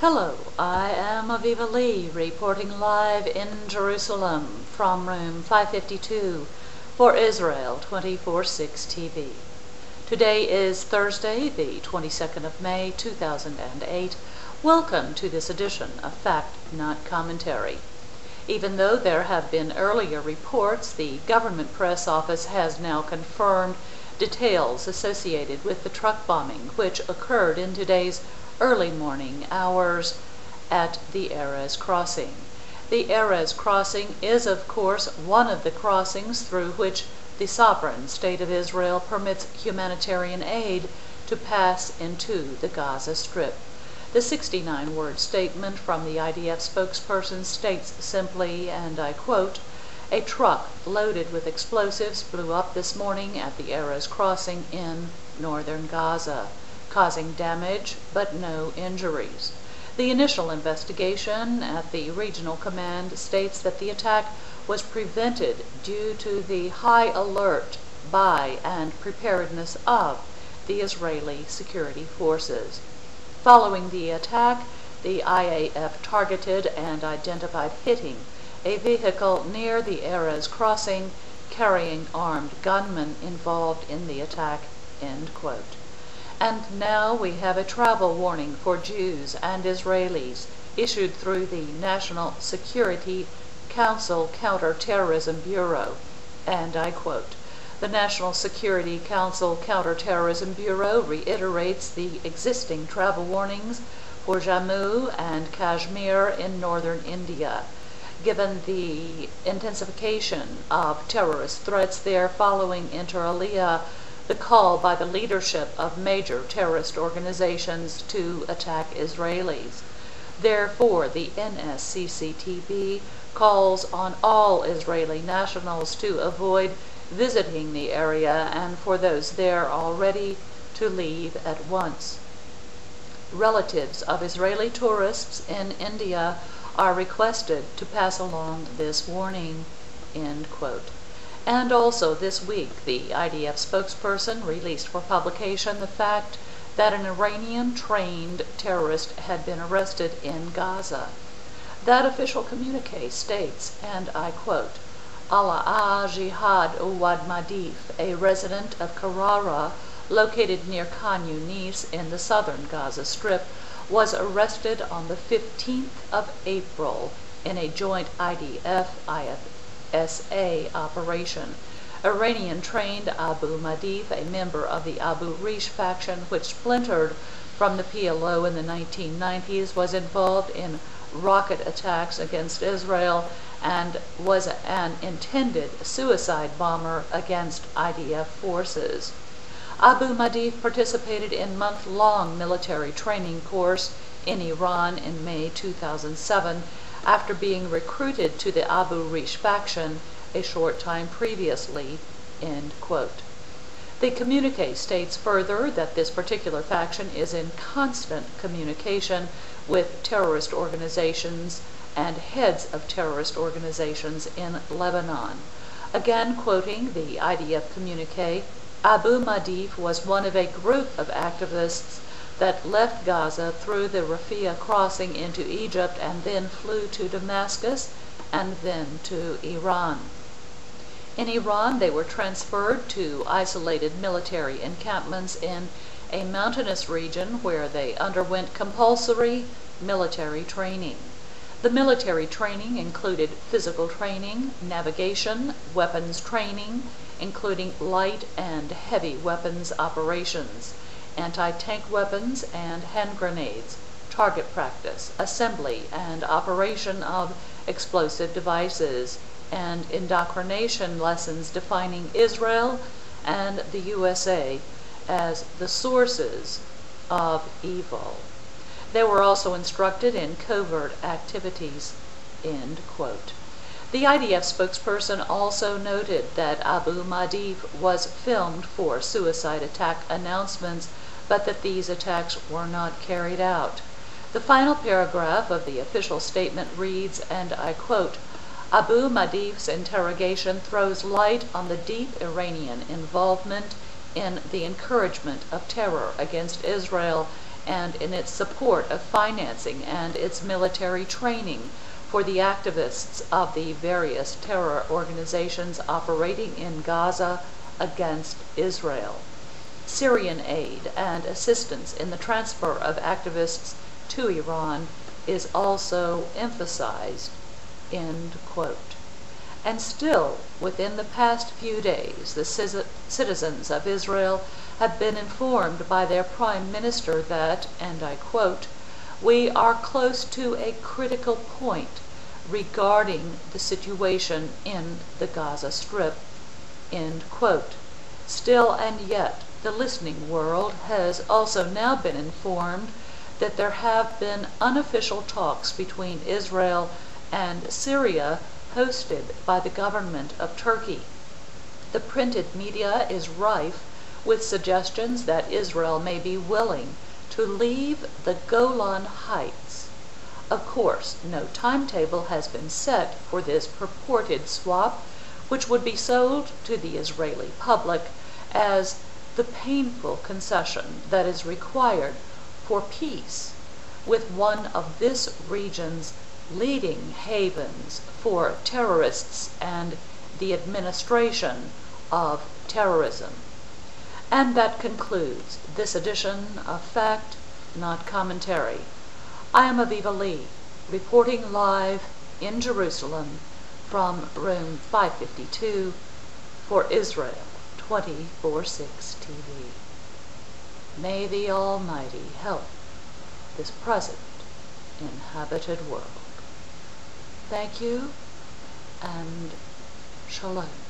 Hello, I am Aviva reporting live in Jerusalem from room 552 for Israel 24/6 TV. Today is Thursday, the 22nd of May, 2008. Welcome to this edition of Fact Not Commentary. Even though there have been earlier reports, the government press office has now confirmed details associated with the truck bombing which occurred in today's early morning hours at the Erez crossing. The Erez crossing is, of course, one of the crossings through which the sovereign state of Israel permits humanitarian aid to pass into the Gaza Strip. The 69-word statement from the IDF spokesperson states simply, and I quote, "A truck loaded with explosives blew up this morning at the Erez crossing in northern Gaza, causing damage but no injuries." The initial investigation at the regional command states that the attack was prevented due to the high alert by and preparedness of the Israeli security forces. Following the attack, the IAF targeted and identified hitting a vehicle near the Erez crossing carrying armed gunmen involved in the attack, end quote. And now we have a travel warning for Jews and Israelis issued through the National Security Council Counterterrorism Bureau, and I quote, "The National Security Council Counterterrorism Bureau reiterates the existing travel warnings for Jammu and Kashmir in northern India, given the intensification of terrorist threats there following inter alia the call by the leadership of major terrorist organizations to attack Israelis. Therefore, the NSCCTB calls on all Israeli nationals to avoid visiting the area and for those there already to leave at once. Relatives of Israeli tourists in India are requested to pass along this warning," end quote. And also this week, the IDF spokesperson released for publication the fact that an Iranian-trained terrorist had been arrested in Gaza. That official communique states, and I quote, "Alaa Jihad Uwad Madif, a resident of Karara, located near Khan Yunis in the southern Gaza Strip, was arrested on the 15th of April in a joint IDF-IFSA operation. Iranian-trained Abu Madif, a member of the Abu Rish faction which splintered from the PLO in the 1990s, was involved in rocket attacks against Israel and was an intended suicide bomber against IDF forces. Abu Madif participated in month-long military training course in Iran in May 2007 after being recruited to the Abu Rish faction a short time previously," end quote. The communique states further that this particular faction is in constant communication with terrorist organizations and heads of terrorist organizations in Lebanon. Again quoting the IDF communique, "Abu Madif was one of a group of activists that left Gaza through the Rafah crossing into Egypt and then flew to Damascus and then to Iran. In Iran, they were transferred to isolated military encampments in a mountainous region where they underwent compulsory military training. The military training included physical training, navigation, weapons training, including light and heavy weapons operations, anti-tank weapons and hand grenades, target practice, assembly and operation of explosive devices, and indoctrination lessons defining Israel and the USA as the sources of evil. They were also instructed in covert activities," end quote. The IDF spokesperson also noted that Abu Madif was filmed for suicide attack announcements, but that these attacks were not carried out. The final paragraph of the official statement reads, and I quote, "Abu Madif's interrogation throws light on the deep Iranian involvement in the encouragement of terror against Israel and in its support of financing and its military training for the activists of the various terror organizations operating in Gaza against Israel. Syrian aid and assistance in the transfer of activists to Iran is also emphasized." End quote. And still, within the past few days, the citizens of Israel have been informed by their Prime Minister that, and I quote, "we are close to a critical point regarding the situation in the Gaza Strip." End quote. Still and yet, the listening world has also now been informed that there have been unofficial talks between Israel and Syria hosted by the government of Turkey. The printed media is rife with suggestions that Israel may be willing to leave the Golan Heights. Of course, no timetable has been set for this purported swap, which would be sold to the Israeli public as the painful concession that is required for peace with one of this region's leading havens for terrorists and the administration of terrorism. And that concludes this edition of Fact, Not Commentary. I am Aviva Lee, reporting live in Jerusalem from room 552 for Israel 24/6 TV. May the Almighty help this present inhabited world. Thank you, and shalom.